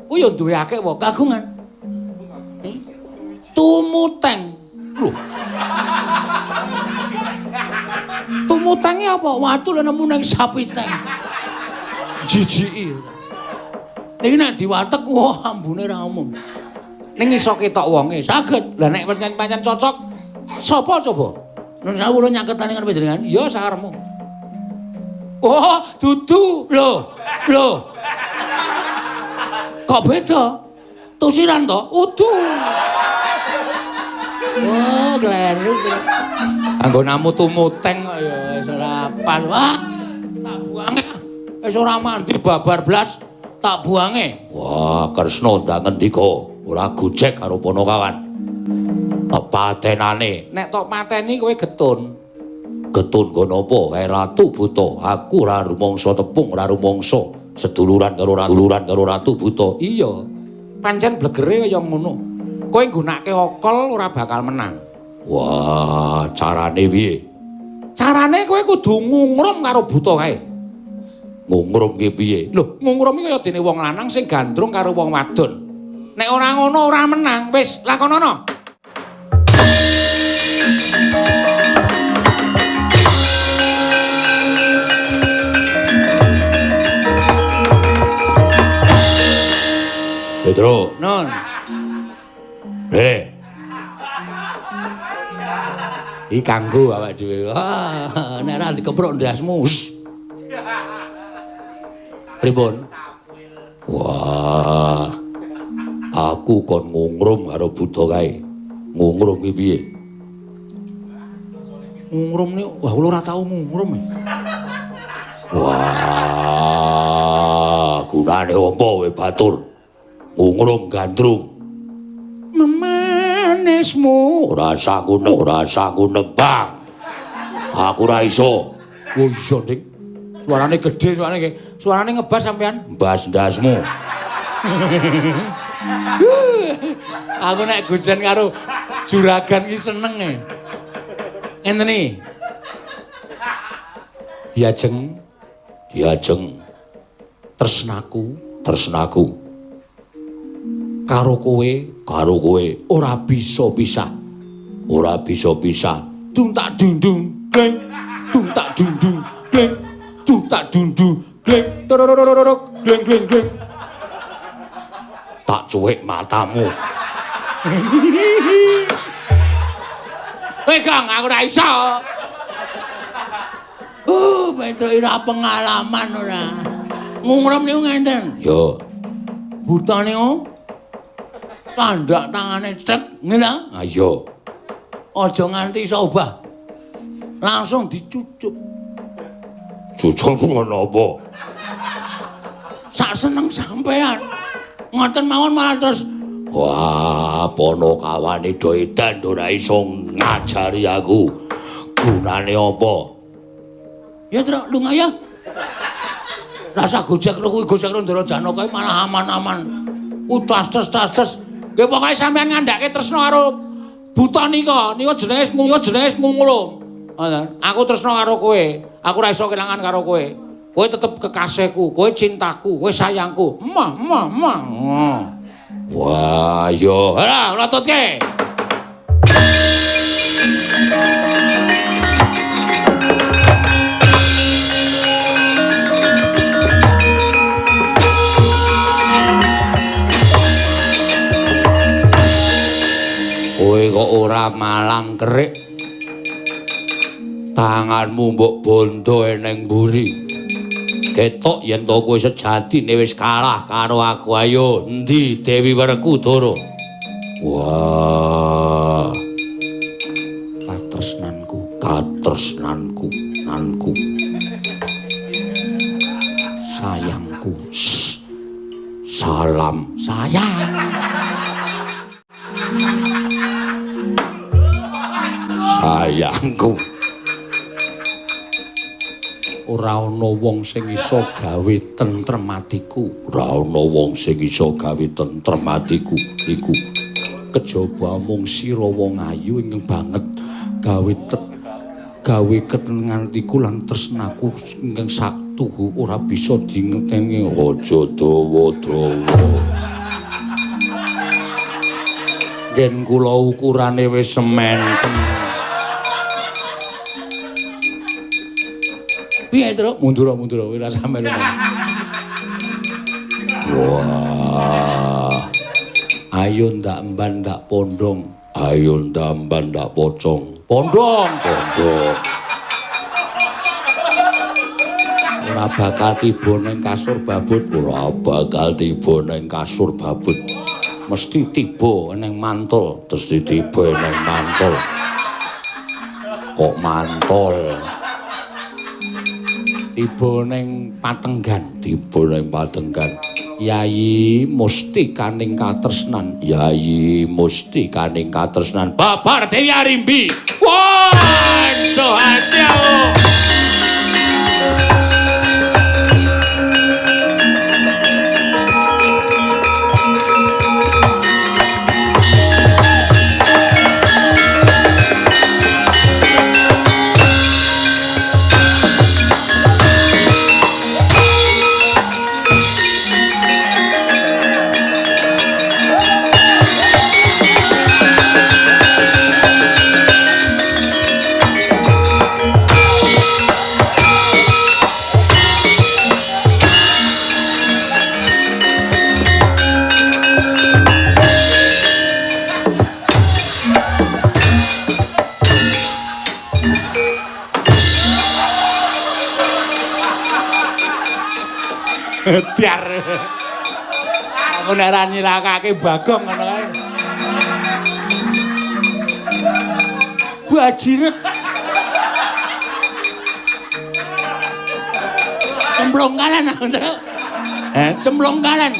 Ku ya duwe akeh wae kagungan. Tumuteng. Lho. Tumutenge apa? Watu lho nemu nang sapiteng. Jijiki. Niki nek diwatek wah ambune ra umum. Ning iso ketok wonge saged. Lah nek pancen cocok sapa coba? Nun sawu lho nyaket talingan panjenengan. Ya sakaremu. Oh, dudu. Lho. Kok beda? Tusiran to? Udu. Oh, kleru. Anggo namu tumuteng kok ya wis ora Pan wah. Tak buange. Wis ora mandi babar blas. Tak buange. Wah, Kresna ndak ngendika ora gojek karo Ponokawan. Patenane nek tok mateni kowe getun. Getun nggo napa? Ratu Buta. Aku ora rumangsa tepung, ora rumangsa seduluran karo Ratu Buta. Iya. Pancen blegere kaya ngono. Kowe nggunakake okol ora bakal menang. Wah, carane piye? Carane kowe kudu ngungrum karo buta kae. Ngungrum ki piye? Lho, ngungrum iki kaya dene wong lanang sing gandrung karo wong wadon. Nek ora ngono ora menang. Wis, lakonono. Petro, Non. Iki kanggo awake dhewe. Ah, nek ora dikepruk ndasmu. Pripun? Wah. Aku kon ngungrum karo buta kae. Ngungrum ki piye? Ngungrum ni, wah kula ora tau ngungrum. Wah, gunane apa we batur? Ngungrum gandrung. jenismu. Ora saku nembang. Aku ora iso. Oh iya, Dik. Suarane gede, suarane ngebas sampean. Mbas ndasmu. Aku nek gojen karo juragan ki seneng e. Ngenten iki. Diajeng tresnaku karo kowe ora bisa pisah. Dung tak dundung gleng, dung tak dundung gleng, dung tak dundung gleng, tororororok gleng gleng gleng. Tak cuwek matamu. Kang, aku ora iso. Petro ora pengalaman ora. Ngungrem niku ngenten. Yo, Buta niku tandak tangane cek, ngene. ayo. Aja nganti iso obah. Langsung dicucuk. Cucuk ngono apa? Sak seneng sampean. Ngoten mawon malah terus Wah, ponokawane do edan ora iso ngajari aku. Gunane apa? ya Tru lunga ya. Rasa gojek kuwi gojek Ndara Janaka malah aman-aman. Ku tas-tas. Nggih pokoke sampean ngandhake tresna karo Buta nika jenenge Ngulum. Ngoten. Aku tresna karo kowe. Aku ora iso kelangan karo kowe. Kowe tetep kekasihku, kowe cintaku, kowe sayangku. Emah. Wah, yo. Ora, lototke. Kowe kok ora malang kerik. Tanganmu mbok bondo eneng mburi. Ketok yen to kowe sejatine wis kalah karo aku. Ayo, endi Dewi Werkudara? Wah. Katresnanku, nanku. Sayangku. Salam sayang. Sayangku. Ora ana wong sing iso gawe tentrem atiku. Iku kejaba mung sira wong ayu ingkang banget gawe ketenangan atiku lan tresnaku ingkang saktuhu ora bisa dingeteni. Aja dawa-dawa. Gen kula ukurane wis sementen. Piye, Tru? Mundur ora sampe lho. Wah. Ayo ndak emban ndak pondong. Ayo ndamban ndak pocong. Pondong. Ora bakal tiba ning kasur babut. Mesti tiba ning mantul. Kok mantul? Tiba ning patenggan. Yayi musti kaning katresnan. Babar Dewi Arimbi. Waduh hati aku. Tiar. Aku nek ra nyilakake Bagong ngono kae. Bajiret. Cemplung kalen aku, Tru. Cemplung kalen.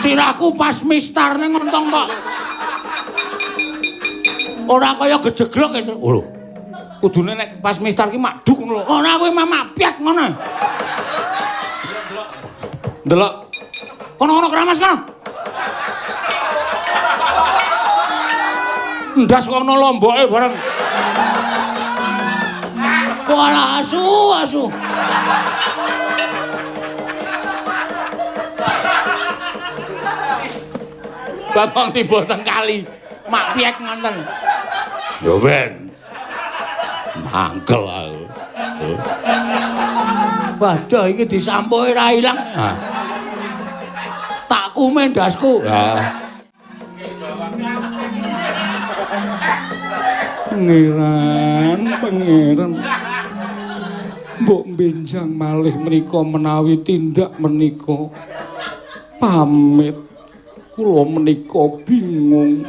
Sirahku pas mistar ning ngontong kok. Ora kaya gejeglok itu. Oh lho. Kudune nek pas mistar ki madhuk ngono lho. Ora kowe mama piat ngono. Delok. Kono keramas kono. Ndas kono lomboke bareng. Wala asu. Bakong tiba teng kali. Mak piek ngonten. Ya ben. Mangkel aku. Waduh iki disampuke ra ilang. Tak kumen dasku. Pangeran. Mbok benjang malih menika menawi tindak menika. Pamit. Kula menika bingung.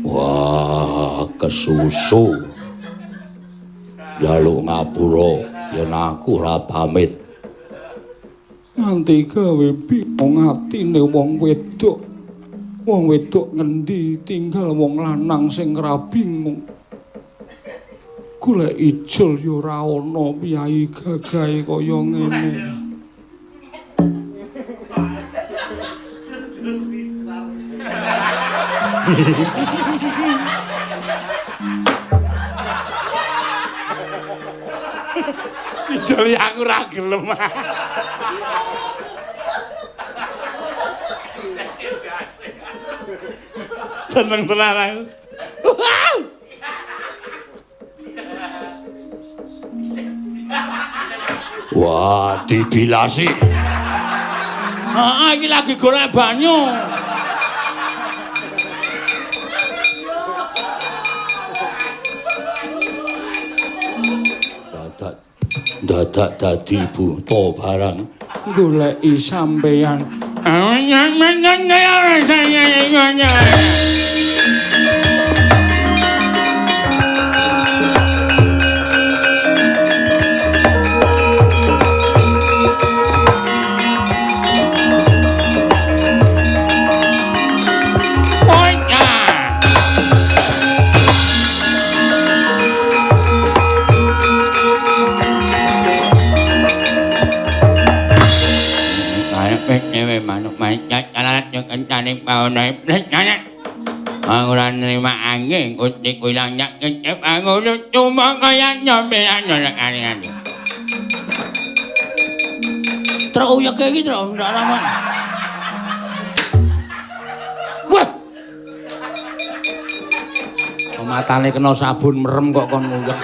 Wah, kesusu. Jaluk ngapura yen aku ora pamit. Nganti gawe bingung atine wong wedok. Wong wedok ngendi tinggal wong lanang sing ora bingung. Golek ijol ya ora ana piyayi gagahe kaya ngene. Ijol aku ora gelem. Seneng tenan aku. Wah, dibilasi. Iki lagi golek banyu. Dadak dadi buta barang. Goleki sampeyan. Kencane paune plesane. Aku ora nerima angin kutik ilang nyak kecep aku cuma kaya nyampean ora kalian. Truk uyeke iki truk ndak ramon. Wah. Matane kena sabun merem kok kon nguyek.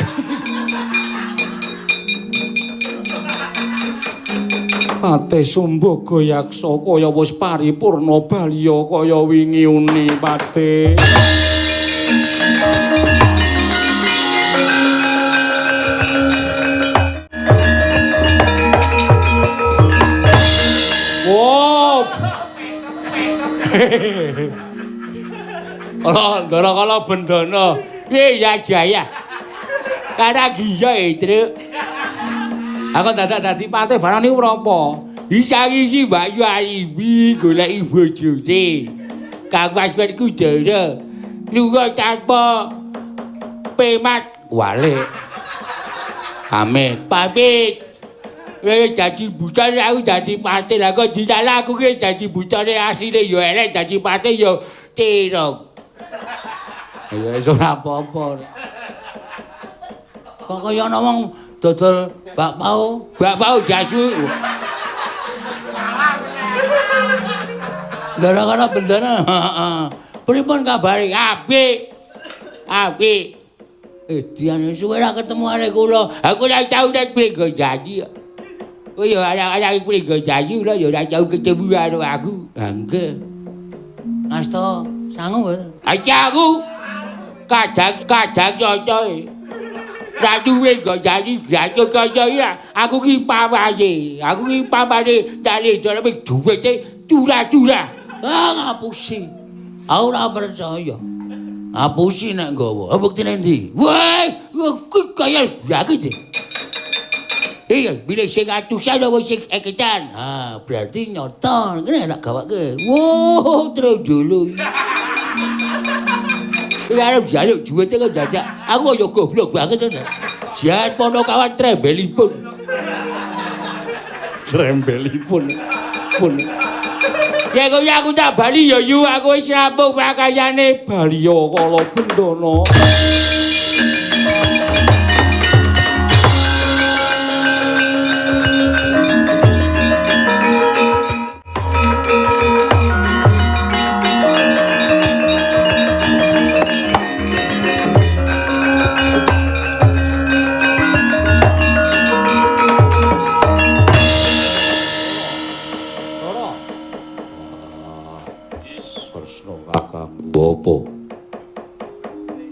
Pate Sumbaga Yaksa kaya wis paripurna balya kaya wingi uni Pate. Wow. Ndara kala bendana. Piye ya Jaya? Karagiya Truk. Aku dadak dadi patih barang niku menapa? Isa-isi Mbak Yu Ayimi goleki bojone. Kang Wasmen Kudara. Lunga tanpa pemat wale. Amin. Pamit. Wis dadi bocah aku dadi patih. Lah kok disalah aku ki dadi bocane asline ya elek dadi patih ya tirung. Ya wis ora apa-apa. Kok kaya ana wong dodol bakpao dasu. Ndara kana bendana. Pripun kabare? Apik. Diane suwe ra ketemu arek kula. Aku ora tau nek prenggo janji. Oh ya arek prenggo janji ora ya ora tau ketemu karo aku. Ha nggih. Asta sangu. Aja aku kadang cocoke. Ra duwe nggo janji gaco kaya ya. Aku ki pamane. Dale dhewe duwite curah-curah. Ngapusi. Aku ora percaya. Ngapusi nek nggawa. Buktine ndi? Wah, kuwi kaya blaki deh. Iya, bilih sing atusan apa sing eketan. Berarti nyata. Kene tak gawake. Wow, terus dulu. Iki arep njaluk dhuwite kok dadak. Aku kaya goblok banget to. Jahat Ponokawan trembelipun. Trembelipun. Pun. Ya kok aku tak bali ya yu aku wis rampung pakaiane Baliya kala bendana. Apa?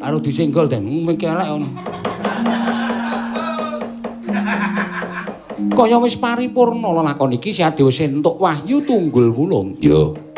Karo disenggol den, mengkelek ngono. Kaya wis paripurna lakon iki si Adewa entuk wahyu tunggul wulung. Ya.